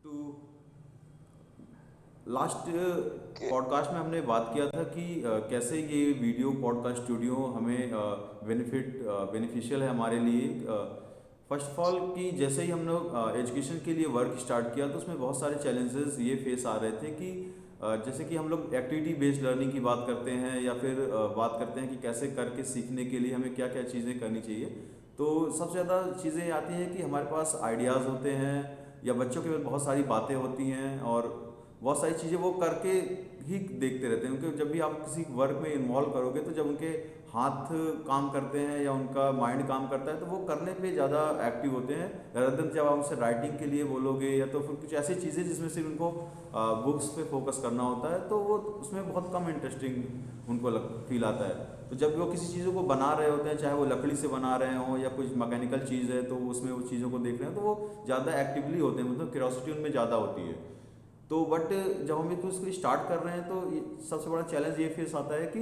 तो लास्ट कि पॉडकास्ट में हमने बात किया था कि कैसे ये वीडियो पॉडकास्ट स्टूडियो हमें बेनिफिशियल है हमारे लिए। फर्स्ट ऑफ ऑल कि जैसे ही हम लोग एजुकेशन के लिए वर्क स्टार्ट किया तो उसमें बहुत सारे चैलेंजेस ये फेस आ रहे थे कि जैसे कि हम लोग एक्टिविटी बेस्ड लर्निंग की बात करते हैं या फिर बात करते हैं कि कैसे करके सीखने के लिए हमें क्या क्या चीज़ें करनी चाहिए। तो सबसे ज़्यादा चीज़ें आती हैं कि हमारे पास आइडियाज़ होते हैं या बच्चों के पास बहुत सारी बातें होती हैं और बहुत सारी चीज़ें वो करके ही देखते रहते हैं, क्योंकि जब भी आप किसी वर्क में इन्वॉल्व करोगे तो जब उनके हाथ काम करते हैं या उनका माइंड काम करता है तो वो करने पे ज़्यादा एक्टिव होते हैं rather than जब आप उनसे राइटिंग के लिए बोलोगे या तो फिर कुछ ऐसी चीज़ें जिसमें सिर्फ उनको बुक्स पे फोकस करना होता है तो वो उसमें बहुत कम इंटरेस्टिंग उनको फील आता है। तो जब वो किसी चीज़ों को बना रहे होते हैं, चाहे वो लकड़ी से बना रहे हों या कुछ मैकेनिकल चीज़ है तो उसमें वो चीज़ों को देख रहे हैं तो वो ज़्यादा एक्टिवली होते हैं, मतलब क्यूरोसिटी उनमें ज़्यादा होती है। तो बट जब हम इसको इसको स्टार्ट कर रहे हैं तो सबसे बड़ा चैलेंज ये फेस आता है कि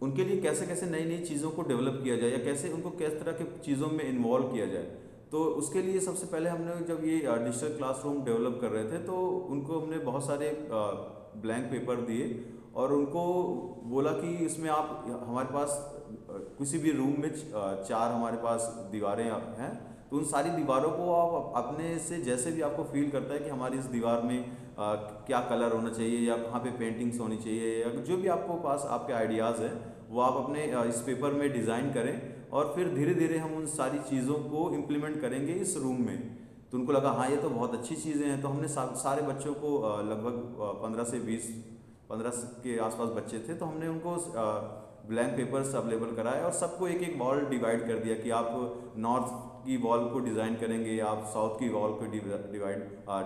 उनके लिए कैसे कैसे नई नई चीज़ों को डेवलप किया जाए या कैसे उनको किस तरह के चीज़ों में इन्वॉल्व किया जाए। तो उसके लिए सबसे पहले हमने जब ये डिजिटल क्लासरूम डेवलप कर रहे थे तो उनको हमने बहुत सारे ब्लैंक पेपर दिए और उनको बोला कि इसमें आप हमारे पास किसी भी रूम में चार हमारे पास दीवारें हैं, तो उन सारी दीवारों को आप अपने से जैसे भी आपको फील करता है कि हमारी इस दीवार में क्या कलर होना चाहिए या कहाँ पे पेंटिंग्स होनी चाहिए या जो भी आपको पास आपके आइडियाज़ हैं वो आप अपने इस पेपर में डिज़ाइन करें और फिर धीरे धीरे हम उन सारी चीज़ों को इम्प्लीमेंट करेंगे इस रूम में। तो उनको लगा हाँ ये तो बहुत अच्छी चीज़ें हैं, तो हमने सारे बच्चों को लगभग 15 के आसपास बच्चे थे, तो हमने उनको ब्लैंक पेपर्स अवेलेबल कराए और सबको एक एक वॉल डिवाइड कर दिया कि आप नॉर्थ की वॉल को डिज़ाइन करेंगे या आप साउथ की वॉल को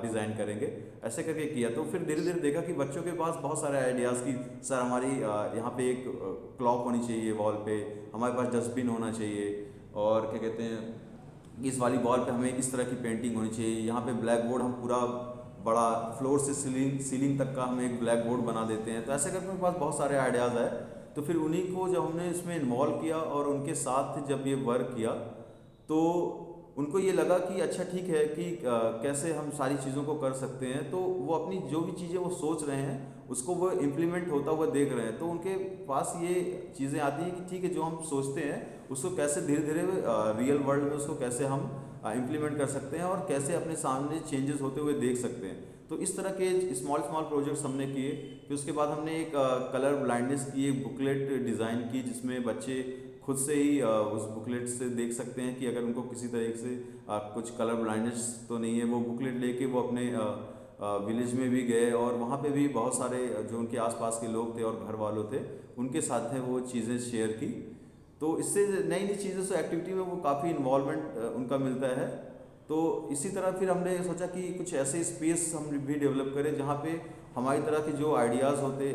डिज़ाइन करेंगे। ऐसे करके किया तो फिर धीरे धीरे देखा कि बच्चों के पास बहुत सारे आइडियाज़ की सर हमारी यहाँ पे एक क्लॉक होनी चाहिए वॉल पे, हमारे पास डस्टबिन होना चाहिए और क्या कहते हैं इस वाली वॉल पे हमें इस तरह की पेंटिंग होनी चाहिए, यहाँ पे ब्लैक बोर्ड हम पूरा बड़ा फ्लोर से सीलिंग सीलिंग तक का हम एक ब्लैक बोर्ड बना देते हैं। तो ऐसे करके मेरे पास बहुत सारे आइडियाज़ आए। तो फिर उन्हीं को जब हमने इसमें इन्वॉल्व किया और उनके साथ जब ये वर्क किया तो उनको ये लगा कि अच्छा ठीक है कि कैसे हम सारी चीज़ों को कर सकते हैं। तो वो अपनी जो भी चीज़ें वो सोच रहे हैं उसको वो इम्प्लीमेंट होता हुआ देख रहे हैं, तो उनके पास ये चीज़ें आती हैं कि ठीक है जो हम सोचते हैं उसको कैसे धीरे धीरे रियल वर्ल्ड में उसको कैसे हम इम्प्लीमेंट कर सकते हैं और कैसे अपने सामने चेंजेस होते हुए देख सकते हैं। तो इस तरह के स्मॉल स्मॉल प्रोजेक्ट्स हमने किए। फिर उसके बाद हमने एक कलर ब्लाइंडनेस की एक बुकलेट डिज़ाइन की जिसमें बच्चे खुद से ही उस बुकलेट से देख सकते हैं कि अगर उनको किसी तरीके से कुछ कलर ब्लाइंडनेस तो नहीं है। वो बुकलेट लेके वो अपने विलेज में भी गए और वहाँ पे भी बहुत सारे जो उनके आसपास के लोग थे और घर वालों थे उनके साथ में वो चीज़ें शेयर की। तो इससे नई नई चीज़ों से एक्टिविटी में वो काफ़ी इन्वॉल्वमेंट उनका मिलता है। तो इसी तरह फिर हमने सोचा कि कुछ ऐसे स्पेस हम भी डेवलप करें जहाँ पे हमारी तरह के जो आइडियाज़ होते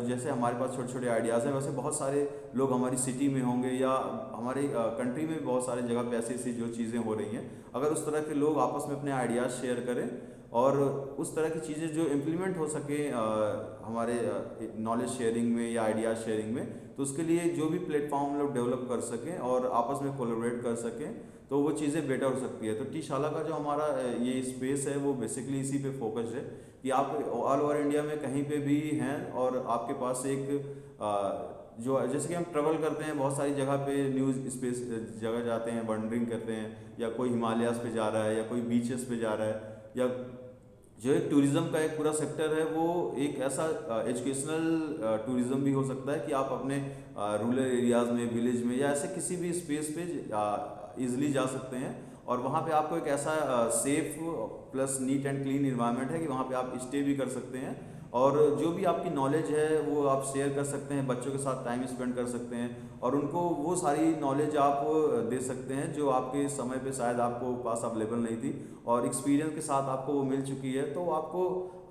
जैसे हमारे पास छोटे छोटे आइडियाज़ हैं वैसे बहुत सारे लोग हमारी सिटी में होंगे या हमारे कंट्री में भी बहुत सारे जगह पे ऐसी ऐसी जो चीज़ें हो रही हैं, अगर उस तरह के लोग आपस में अपने आइडियाज़ शेयर करें और उस तरह की चीज़ें जो इम्प्लीमेंट हो सके हमारे नॉलेज शेयरिंग में या आइडियाज़ शेयरिंग में, तो उसके लिए जो भी प्लेटफॉर्म हम लोग डेवलप कर सकें और आपस में कोलैबोरेट कर सकें तो वो चीज़ें बेटर हो सकती है। तो टी शाला का जो हमारा ये स्पेस है वो बेसिकली इसी पे फोकस्ड है कि आप ऑल ओवर इंडिया में कहीं पे भी हैं और आपके पास एक जो जैसे कि हम ट्रेवल करते हैं बहुत सारी जगह पे न्यूज़ स्पेस जगह जाते हैं, वंडरिंग करते हैं या कोई हिमालयाज़ पे जा रहा है या कोई बीचेस पे जा रहा है या जो एक टूरिज़्म का एक पूरा सेक्टर है वो एक ऐसा एजुकेशनल टूरिज़्म भी हो सकता है कि आप अपने रूरल एरियाज़ में विलेज में या ऐसे किसी भी स्पेस पे इजीली जा सकते हैं और वहाँ पे आपको एक ऐसा safe plus neat and clean environment है कि वहाँ पे आप स्टे भी कर सकते हैं और जो भी आपकी नॉलेज है वो आप शेयर कर सकते हैं, बच्चों के साथ टाइम स्पेंड कर सकते हैं और उनको वो सारी नॉलेज आप दे सकते हैं जो आपके समय पे शायद आपको पास अवेलेबल नहीं थी और एक्सपीरियंस के साथ आपको वो मिल चुकी है। तो आपको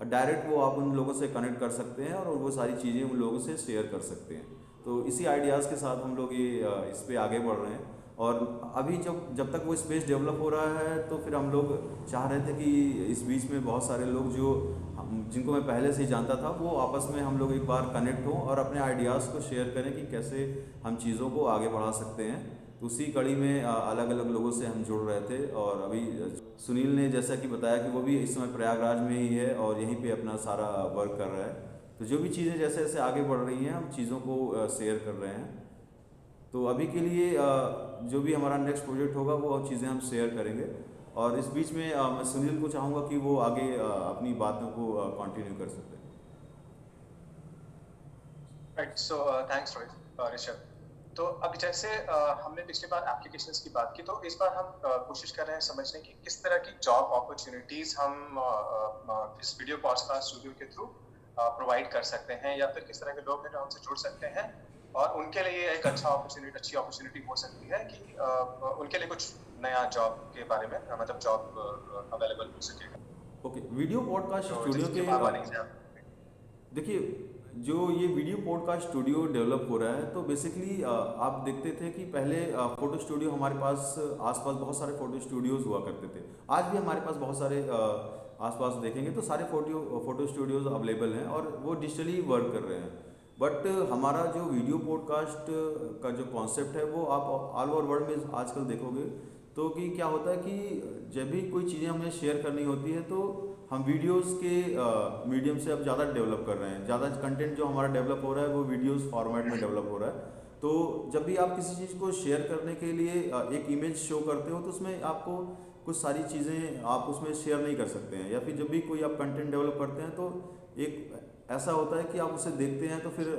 डायरेक्ट वो आप उन लोगों से कनेक्ट कर सकते हैं और वो सारी चीज़ें उन लोगों से शेयर कर सकते हैं। तो इसी आइडियाज़ के साथ हम लोग ये इस पे आगे बढ़ रहे हैं और अभी जब जब तक वो स्पेस डेवलप हो रहा है तो फिर हम लोग चाह रहे थे कि इस बीच में बहुत सारे लोग जो जिनको मैं पहले से ही जानता था वो आपस में हम लोग एक बार कनेक्ट हों और अपने आइडियाज़ को शेयर करें कि कैसे हम चीज़ों को आगे बढ़ा सकते हैं। तो उसी कड़ी में अलग अलग लोगों से हम जुड़ रहे थे। और अभी सुनील ने जैसा कि बताया कि वो भी इस समय प्रयागराज में ही है और यहीं पे अपना सारा वर्क कर रहा है। तो जो भी चीज़ें जैसे जैसे आगे बढ़ रही हैं हम चीज़ों को शेयर कर रहे हैं। तो अभी के लिए जो भी हमारा नेक्स्ट प्रोजेक्ट होगा वो चीज़ें हम शेयर करेंगे। और इस बीच में मैं सुनील को चाहूँगा कि वो आगे अपनी बातों को कंटिन्यू कर सकते हैं। Right, so thanks Rohit, Rishabh. तो अब जैसे हमने पिछली बार एप्लीकेशंस की बात की, तो इस बार हम कोशिश कर रहे हैं समझने की किस तरह की जॉब अपॉर्चुनिटीज हम इस वीडियो पॉडकास्ट स्टूडियो के थ्रू प्रोवाइड कर सकते हैं, या फिर किस तरह के लोग हैं जो हमसे जुड़ सकते हैं और उनके लिए एक अच्छी अपॉर्चुनिटी हो सकती है कि उनके लिए कुछ नया जॉब के बारे में मतलब जॉब अवेलेबल हो सकेगा। ओके, वीडियो पॉडकास्ट तो स्टूडियो जैसे के कि बात बनी से आप देखिए, जो ये वीडियो पॉडकास्ट स्टूडियो डेवलप हो रहा है तो बेसिकली आप देखते थे कि पहले फ़ोटो स्टूडियो हमारे पास आसपास बहुत सारे फ़ोटो स्टूडियोज़ हुआ करते थे। आज भी हमारे पास बहुत सारे आसपास देखेंगे तो सारे फ़ोटो स्टूडियोज़ अवेलेबल हैं और वो डिजिटली वर्क कर रहे हैं। बट हमारा जो वीडियो पॉडकास्ट का जो कॉन्सेप्ट है वो आप ऑल ओवर वर्ल्ड में आजकल देखोगे तो कि क्या होता है कि जब भी कोई चीज़ें हमें शेयर करनी होती है तो हम वीडियोस के मीडियम से अब ज़्यादा डेवलप कर रहे हैं। ज़्यादा कंटेंट जो हमारा डेवलप हो रहा है वो वीडियोस फॉर्मेट में डेवलप हो रहा है। तो जब भी आप किसी चीज़ को शेयर करने के लिए एक इमेज शो करते हो तो उसमें आपको कुछ सारी चीज़ें आप उसमें शेयर नहीं कर सकते हैं। या फिर जब भी कोई आप कंटेंट डेवलप करते हैं तो एक ऐसा होता है कि आप उसे देखते हैं तो फिर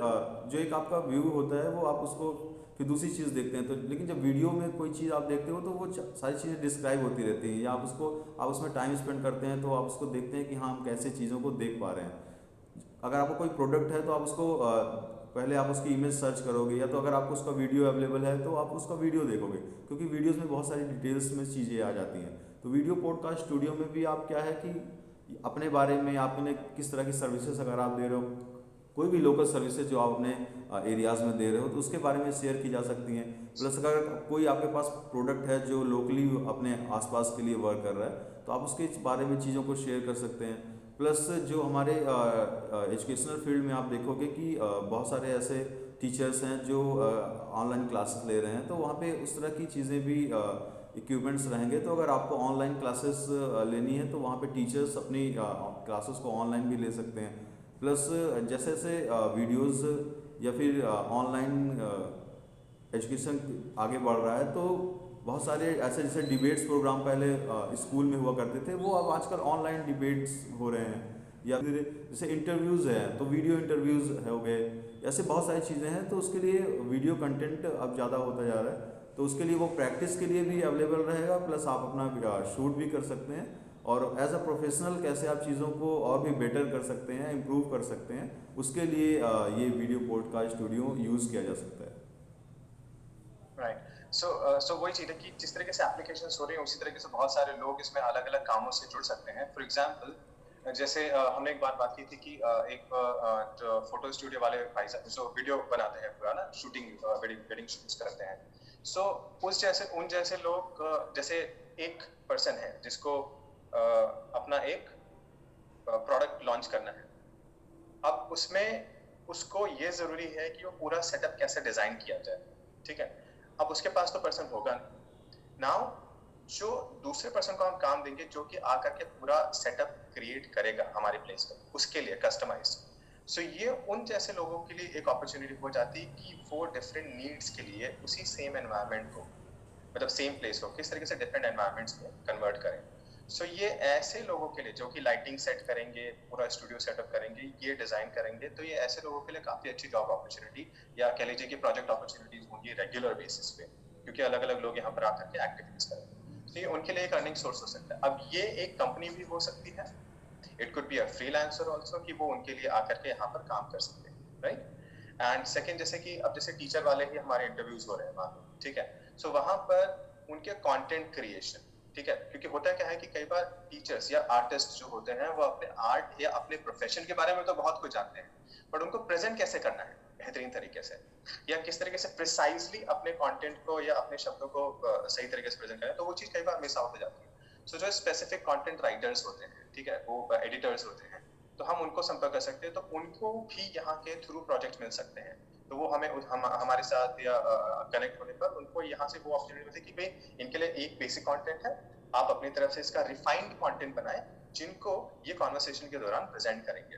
जो एक आपका व्यू होता है वो आप उसको फिर दूसरी चीज़ देखते हैं। तो लेकिन जब वीडियो में कोई चीज़ आप देखते हो तो वो सारी चीज़ें डिस्क्राइब होती रहती हैं या आप उसमें टाइम स्पेंड करते हैं तो आप उसको देखते हैं कि हाँ हम कैसे चीज़ों को देख पा रहे हैं। अगर आपको कोई प्रोडक्ट है तो आप उसको पहले आप उसकी इमेज सर्च करोगे या तो अगर आपको उसका वीडियो अवेलेबल है तो आप उसका वीडियो देखोगे क्योंकि वीडियोज़ में बहुत सारी डिटेल्स में चीज़ें आ जाती हैं। तो वीडियो पॉडकास्ट स्टूडियो में भी आप क्या है कि अपने बारे में आपने किस तरह की सर्विसेज अगर आप दे रहे हो, कोई भी लोकल सर्विसेज जो आप अपने एरियाज़ में दे रहे हो तो उसके बारे में शेयर की जा सकती हैं। प्लस अगर कोई आपके पास प्रोडक्ट है जो लोकली अपने आसपास के लिए वर्क कर रहा है तो आप उसके बारे में चीज़ों को शेयर कर सकते हैं। प्लस जो हमारे एजुकेशनल फील्ड में आप देखोगे कि बहुत सारे ऐसे टीचर्स हैं जो ऑनलाइन क्लासेस ले रहे हैं तो वहाँ पे उस तरह की चीज़ें भी इक्विपमेंट्स रहेंगे। तो अगर आपको ऑनलाइन क्लासेस लेनी है तो वहाँ पे टीचर्स अपनी क्लासेस को ऑनलाइन भी ले सकते हैं। प्लस जैसे जैसे वीडियोस या फिर ऑनलाइन एजुकेशन आगे बढ़ रहा है तो बहुत सारे ऐसे जैसे डिबेट्स प्रोग्राम पहले स्कूल में हुआ करते थे वो अब आजकल ऑनलाइन डिबेट्स हो रहे हैं। या फिर जैसे इंटरव्यूज़ हैं तो वीडियो इंटरव्यूज़ हो गए। ऐसे बहुत सारी चीज़ें हैं तो उसके लिए वीडियो कंटेंट अब ज़्यादा होता जा रहा है। तो उसके लिए वो प्रैक्टिस के लिए भी अवेलेबल रहेगा प्लस आप अपना शूट भी कर सकते हैं। और एज अ प्रोफेशनल कैसे आप चीज़ों को और भी बेटर कर सकते हैं, इम्प्रूव कर सकते हैं, उसके लिए ये वीडियो पॉडकास्ट स्टूडियो यूज़ किया जा सकता है। राइट, सो वही चीज़ है कि जिस तरीके से एप्लीकेशंस हो रही हैं उसी तरीके से बहुत सारे लोग इसमें अलग अलग कामों से जुड़ सकते हैं। फॉर एग्जांपल जैसे हमने एक बार बात की थी कि एक जो फोटो स्टूडियो वाले भाई साहब जो वीडियो बनाते हैं पूरा ना शूटिंग वेडिंग शूट्स करते हैं। सो उन जैसे लोग जैसे एक पर्सन है जिसको अपना एक प्रोडक्ट लॉन्च करना है। अब उसमें उसको ये जरूरी है कि वो पूरा सेटअप कैसे डिजाइन किया जाए, ठीक है। अब उसके पास तो पर्सन होगा नहीं। नाउ जो दूसरे पर्सन को हम काम देंगे जो कि आकर के पूरा सेटअप क्रिएट करेगा हमारे प्लेस पर उसके लिए कस्टमाइज। सो ये उन जैसे लोगों के लिए एक अपॉर्चुनिटी हो जाती है कि वो डिफरेंट नीड्स के लिए उसी सेम एनवायरनमेंट को मतलब सेम प्लेस को किस तरीके से डिफरेंट एनवायरनमेंट्स में कन्वर्ट करें। सो ये ऐसे लोगों के लिए जो कि लाइटिंग सेट करेंगे, पूरा स्टूडियो सेटअप करेंगे, ये डिजाइन करेंगे, तो ये ऐसे लोगों के लिए काफी अच्छी जॉब अपॉर्चुनिटी या कह लीजिए कि प्रोजेक्ट अपॉर्चुनिटीज होंगी रेगुलर बेसिस पे, क्योंकि अलग अलग लोग यहाँ पर आकर के एक्टिविटीज करेंगे। तो ये उनके लिए एक अर्निंग सोर्स हो सकता है। अब ये एक कंपनी भी हो सकती है, it could be a freelancer also, कि वो उनके लिए आकर के यहाँ पर काम कर सकते हैं, राइट। एंड सेकंड, जैसे कि अब जैसे टीचर वाले ही हमारे इंटरव्यूज हो रहे हैं मान लो, ठीक है। सो वहां पर उनके कंटेंट क्रिएशन, ठीक है, क्योंकि होता क्या है कि कई बार टीचर्स या आर्टिस्ट जो होते हैं वो अपने आर्ट या अपने प्रोफेशन के बारे में तो बहुत कुछ जानते हैं, बट उनको प्रेजेंट कैसे करना है बेहतरीन तरीके से, या किस तरीके से प्रिसाइजली अपने कंटेंट को या अपने शब्दों को सही तरीके से प्रेजेंट करें, तो वो चीज कई बार मिस आउट हो जाती है। सो जो स्पेसिफिक कंटेंट राइटर्स होते हैं, ठीक है, वो एडिटर्स होते हैं, तो हम उनको संपर्क कर सकते हैं, तो उनको भी यहाँ के थ्रू प्रोजेक्ट मिल सकते हैं। तो वो हमारे साथ या कनेक्ट होने पर उनको यहाँ से वो अपॉर्चुनिटी मिलती है कि भाई इनके लिए एक बेसिक कंटेंट है, आप अपनी तरफ से इसका रिफाइंड कंटेंट बनाएं जिनको ये कॉन्वर्सेशन के दौरान प्रेजेंट करेंगे,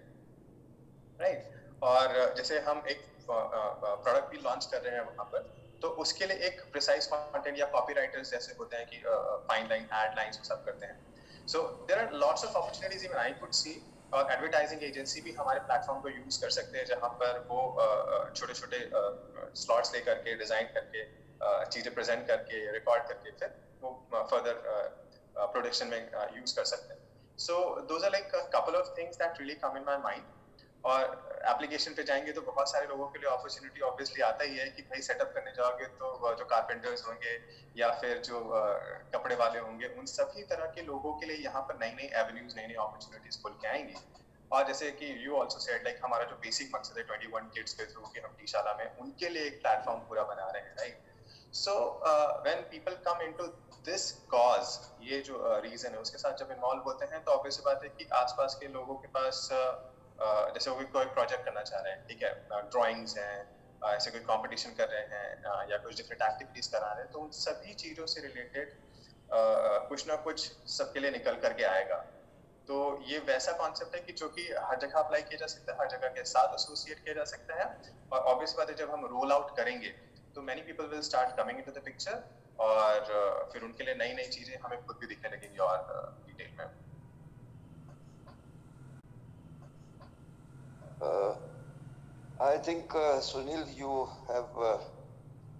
राइट। और जैसे हम एक प्रोडक्ट भी लॉन्च कर रहे हैं वहां पर, तो उसके लिए एक प्रिसाइज कंटेंट या कॉपी राइटर्स जैसे होते हैं कि फाइन लाइन, एड लाइन्स सब करते हैं। So there are lots of opportunities even I could see. और एडवर्टाइजिंग एजेंसी भी हमारे प्लेटफॉर्म को यूज कर सकते हैं, जहां पर वो छोटे छोटे स्लॉट्स लेकर के, डिजाइन करके, चीजें प्रेजेंट करके, रिकॉर्ड करके फिर वो फर्दर प्रोडक्शन में यूज कर सकते हैं। So those are like couple of things that really come in my mind. और एप्लीकेशन पे जाएंगे तो बहुत सारे लोगों के लिए अपॉर्चुनिटी ऑब्वियसली आता ही है कि भाई सेटअप करने जाओगे तो जो कारपेंटर्स होंगे या फिर जो कपड़े वाले होंगे, उन सभी तरह के लोगों के लिए यहाँ पर नई नई एवेन्यूज, नई नई अपॉर्चुनिटीज खुल के आएंगी। और जैसे कि यू ऑल्सो सेड, लाइक हमारा जो बेसिक मकसद है 21 किड्स के थ्रू कि हम टीशाला में उनके लिए एक प्लेटफॉर्म पूरा बना रहे हैं, right. So when people come into this cause, ये जो रीजन है उसके साथ जब इन्वॉल्व होते हैं, तो ऑब्वियस बात है कि आसपास के लोगों के पास जैसे वो कोई प्रोजेक्ट करना चाह रहे हैं, ठीक है, ड्राइंग्स हैं, ऐसे कोई कंपटीशन कर रहे हैं या कुछ डिफरेंट एक्टिविटीज करा रहे हैं, तो उन सभी चीजों से रिलेटेड कुछ ना कुछ सबके लिए निकल करके आएगा। तो ये वैसा कॉन्सेप्ट है कि जो कि हर जगह अप्लाई किया जा सकता है, हर जगह के साथ एसोसिएट किया जा सकता है। और ऑब्वियस बात है जब हम रोल आउट करेंगे तो many people will start coming into the picture, और फिर उनके लिए नई नई चीजें हमें खुद भी दिखने लगेंगी और डिटेल में। I think, Sunil, you have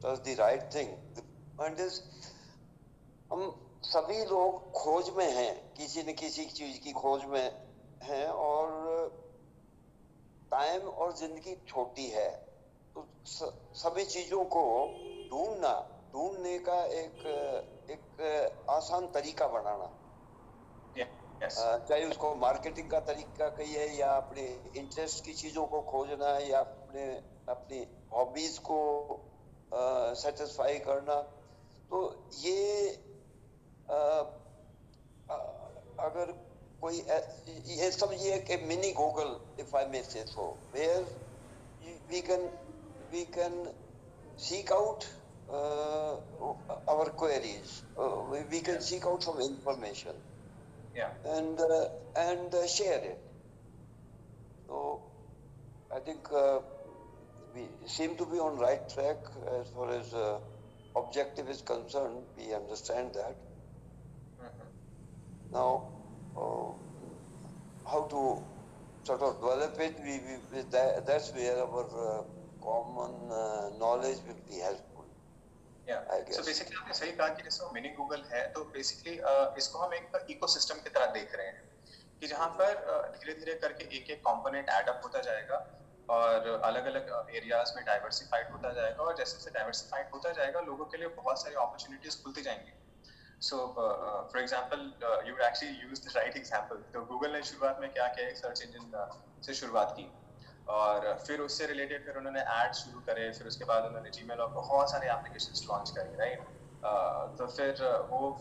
does the right thing. The point is, हम सभी लोग खोज में हैं, किसी न किसी चीज की खोज में हैं, और टाइम और जिंदगी छोटी है, तो सभी चीजों को ढूंढने का एक आसान तरीका बनाना, चाहे उसको मार्केटिंग का तरीका कहिए या अपने इंटरेस्ट की चीजों को खोजना या अपनी हॉबीज को सेटिस्फाई करना। तो ये अगर कोई ये सब ये एक mini Google, if I may say so, where we can seek out our queries, we can seek out some information, and share it. So I think we seem to be on right track as far as objective is concerned. We understand that. Now how to sort of develop it, that's where our common knowledge will be helpful. So basically आपने सही कहा कि जैसे mini Google है, तो basically इसको हम एक इकोसिस्टम की तरह देख रहे हैं कि जहाँ पर धीरे धीरे करके एक एक कंपोनेंट ऐड अप होता जाएगा और अलग अलग एरियाज में डाइवर्सिफाइड होता जाएगा, और जैसे जैसे डाइवर्सिफाइड होता जाएगा लोगों के लिए बहुत सारी अपॉर्चुनिटीज खुलती जाएंगी। So for example you would actually use the right example. तो गूगल ने शुरुआत में क्या किया, एक सर्च इंजन से शुरुआत की, और फिर उससे रिलेटेड फिर उन्होंने ऐड शुरू करे, फिर उसके बाद उन्होंने जीमेल और बहुत सारे एप्लीकेशंस लॉन्च करे, राइट। तो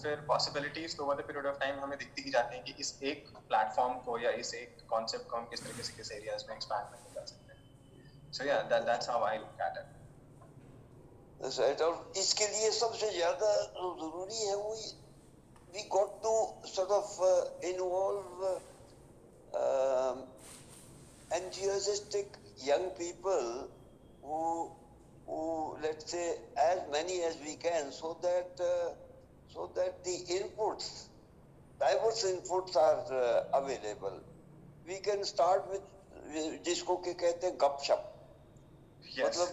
फिर possibilities over the period of time हमें दिखती ही जाती हैं कि इस एक प्लेटफॉर्म को या इस एक कॉन्सेप्ट को हम किस तरीके से किस एरियाज में एक्सपैंड करके जा सकते हैं। सो या that's how I look at it. और इसके लिए सबसे ज्यादा जरूरी है वो we got to sort of involve enthusiastic young people who let's say as many as we can, so that the inputs, diverse inputs are available. We can start with जिसको के कहते हैं गपशप, मतलब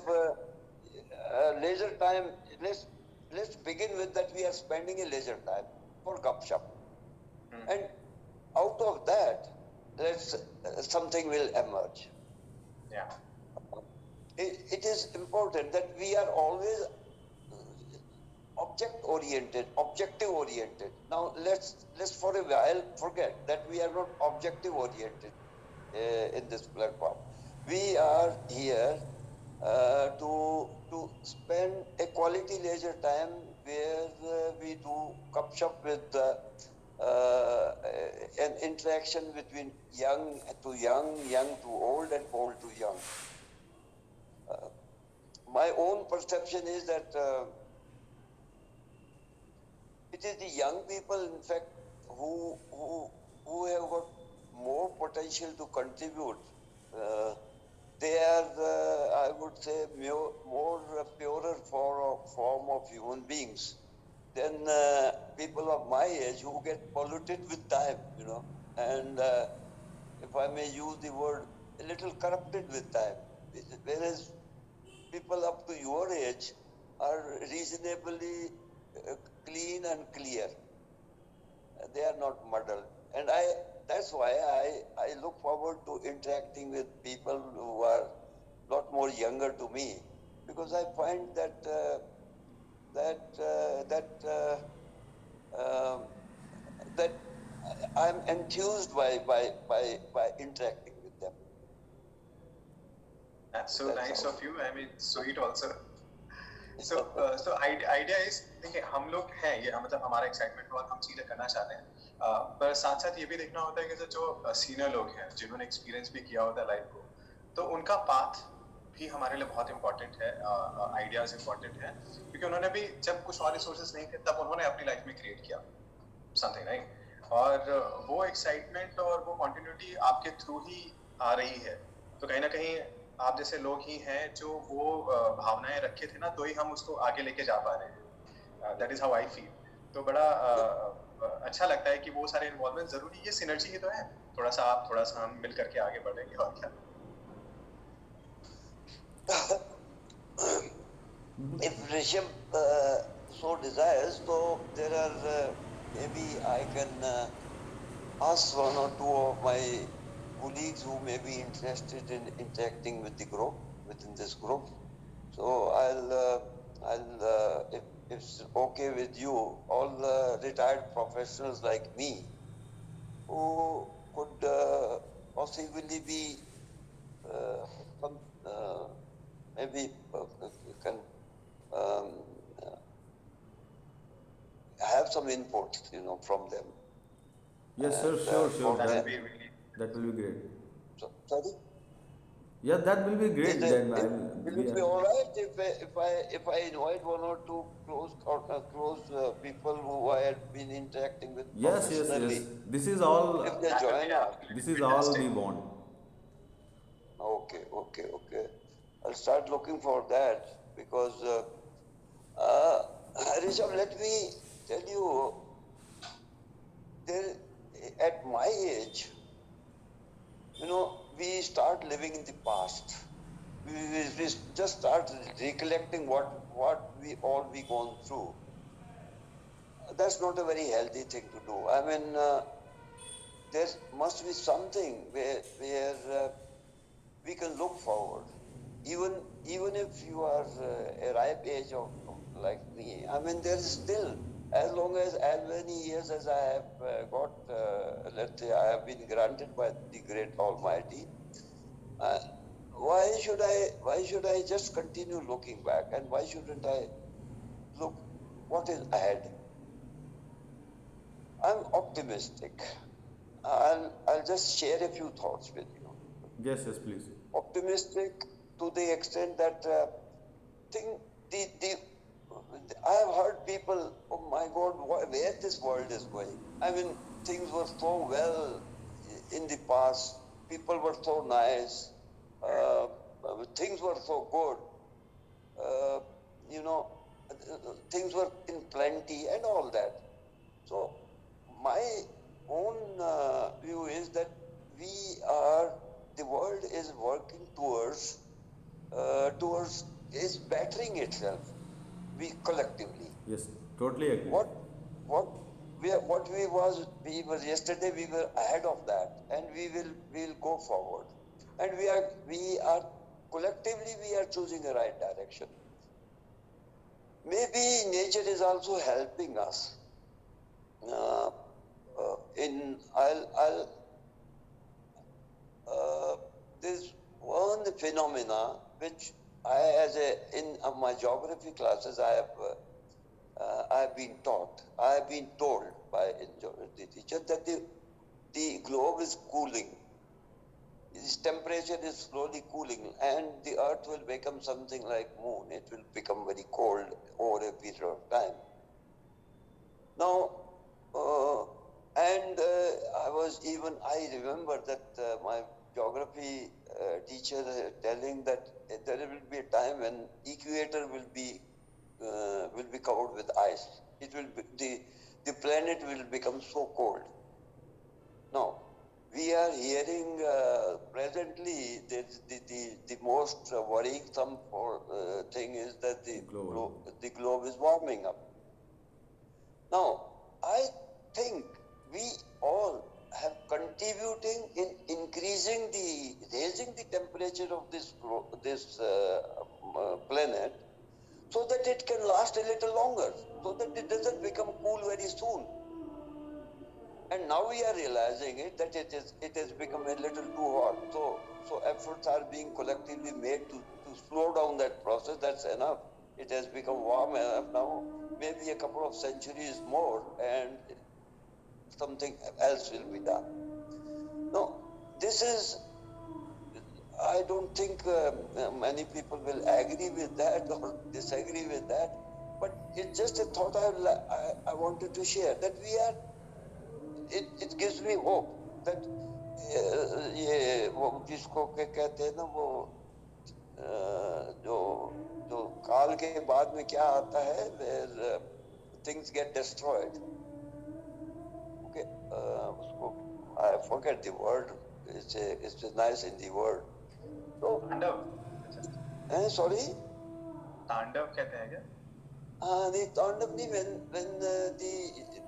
leisure time. Let's begin with that we are spending a leisure time for gupshup, and out of that something will emerge. It is important that we are always objective oriented. Now let's for a while forget that we are not objective oriented in this platform. We are here to spend a quality leisure time where we do gupshup with an interaction between young to young, young to old, and old to young. my own perception is that it is the young people, in fact, who have got more potential to contribute. They are, I would say, more purer form of human beings than people of my age who get polluted with time, you know, and if I may use the word, a little corrupted with time. Whereas people up to your age are reasonably clean and clear. They are not muddled. And that's why I look forward to interacting with people who are a lot more younger to me, because I find that that I'm enthused by interacting with them. That's so That's nice how. of you. I mean, sweet also. So idea is, देखिए हम लोग हैं ये, मतलब हमारा excitement और हम चीजें करना चाहते हैं, पर साथ साथ ये भी देखना होता है कि जो सीनियर लोग हैं जिन्होंने एक्सपीरियंस भी किया होता है लाइफ को, तो उनका पाथ भी हमारे लिए बहुत इंपॉर्टेंट है, आइडियाज इंपॉर्टेंट है, क्योंकि उन्होंने भी जब कुछ और रिसोर्सेज नहीं थे तब उन्होंने अपनी लाइफ में क्रिएट किया समथिंग, राइट? और वो एक्साइटमेंट और वो कंटिन्यूटी आपके थ्रू ही आ रही है, तो कहीं ना कहीं आप जैसे लोग ही हैं जो वो भावनाएं रखे थे ना, तो ही हम उसको आगे लेके जा पा रहे हैं। That is how I feel. तो बड़ा अच्छा लगता है कि वो सारे इन्वॉल्वमेंट जरूरी, ये सिनर्जी ही तो है, थोड़ा सा आप थोड़ा सा हम मिल करके आगे बढ़ेंगे और क्या। If Rishabh so desires, so there are maybe I can ask one or two of my colleagues who may be interested in interacting with the group, within this group. So if it's okay with you, all retired professionals like me who could possibly be maybe can have some input, you know, from them. Yes, sir, And, sure, for that them. that will be great. Sorry? Yeah, that will be great. Then Will it be all right if I invite one or two close people who I had been interacting with yes, yes, yes. professionally? This is all. If they join us. This is all we want. Okay. I'll start looking for that, because Rishabh, let me tell you, there, at my age, you know, we start living in the past. We just start recollecting what we gone through. That's not a very healthy thing to do. I mean, there must be something where we can look forward. Even if you are a ripe age of like me, I mean, there is still, as many years as I have got, let's say, I have been granted by the great Almighty. Why should I just continue looking back, and why shouldn't I look what is ahead? I'm optimistic. I'll just share a few thoughts with you. Yes, please. Optimistic to the extent that I have heard people, oh my God, where this world is going. I mean, things were so well in the past. People were so nice. Things were so good. You know, things were in plenty and all that. So my own view is that the world is working towards is bettering itself. We collectively. Yes, totally agree. What we were yesterday, we were ahead of that, and we'll go forward, and we are collectively we are choosing a right direction. Maybe nature is also helping us. There's one phenomena which in my geography classes I have been taught. I have been told by the teacher that the globe is cooling. Its temperature is slowly cooling, and the Earth will become something like Moon. It will become very cold over a period of time. Now, I remember that my geography teacher telling that there will be a time when equator will be covered with ice. It will be, the planet will become so cold. Now, we are hearing presently the most worrisome thing is that the globe is warming up. Now, I think we all have contributing in raising the temperature of this planet, so that it can last a little longer, so that it doesn't become cool very soon. And now we are realizing that it has become a little too hot. So efforts are being collectively made to slow down that process. That's enough. It has become warm enough now. Maybe a couple of centuries more, and something else will be done. No, this is. I don't think many people will agree with that or disagree with that, but it's just a thought I wanted to share, that we are. It gives me hope that ये वो जिसको कहते हैं ना वो जो काल के बाद में क्या आता है, where things get destroyed. Okay, उसको I forget the word. It's a nice Hindi word. So तांडव. Sorry. तांडव कहते हैं क्या? The तांडव नहीं,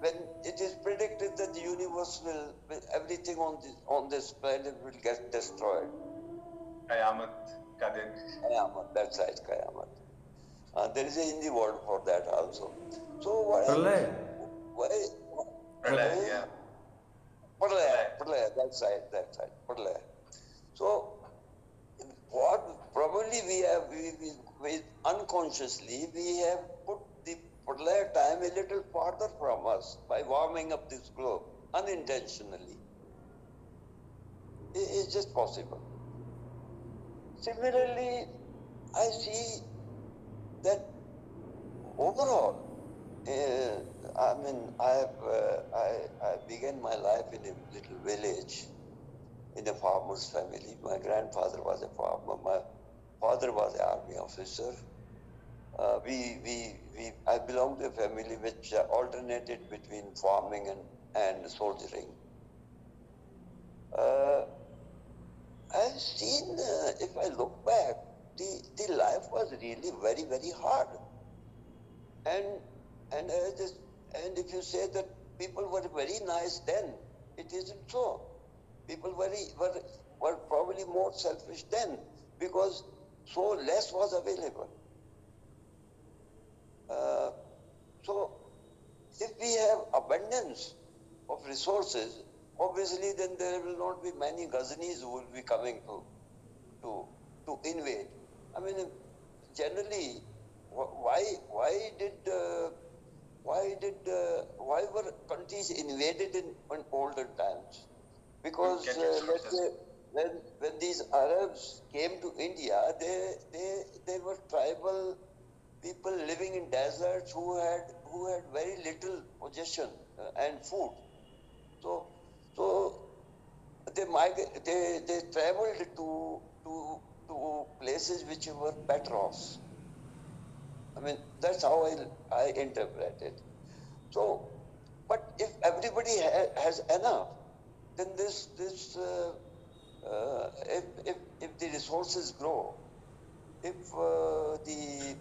when it is predicted that the universe will everything on this planet will get destroyed. कयामत का दिन. Kayamat, that's right, Kayamat. There is a Hindi word for that also. So Pralay. Pralay, yeah. Pralay, that's right, Pralay. So what probably we unconsciously we have put the Pralay time a little farther from us by warming up this globe unintentionally. It's just possible. Similarly, I see that overall, I began my life in a little village, in a farmer's family. My grandfather was a farmer. My father was an army officer. I belong to a family which alternated between farming and soldiering. I've seen, if I look back, the life was really very, very hard. And if you say that people were very nice then, it isn't so. People were probably more selfish then, because so less was available. So if we have abundance of resources, obviously then there will not be many Ghaznavis who will be coming to invade. I mean, generally, why were countries invaded in older times? Because let's say when these Arabs came to India, they were tribal people living in deserts who had very little possession and food. So they traveled to places which were better off. I mean, that's how I interpret it. So, but if everybody has enough, then if the resources grow, if the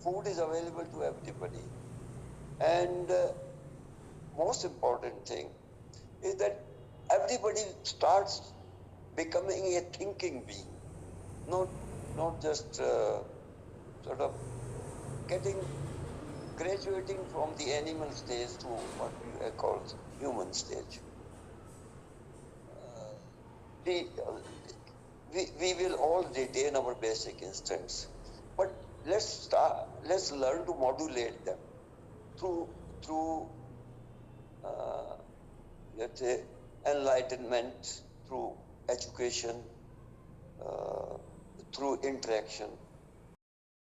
food is available to everybody, and most important thing is that everybody starts becoming a thinking being, not just sort of graduating from the animal stage to what we call human stage. We will all retain our basic instincts, but let's learn to modulate them through let's say enlightenment, through education, through interaction.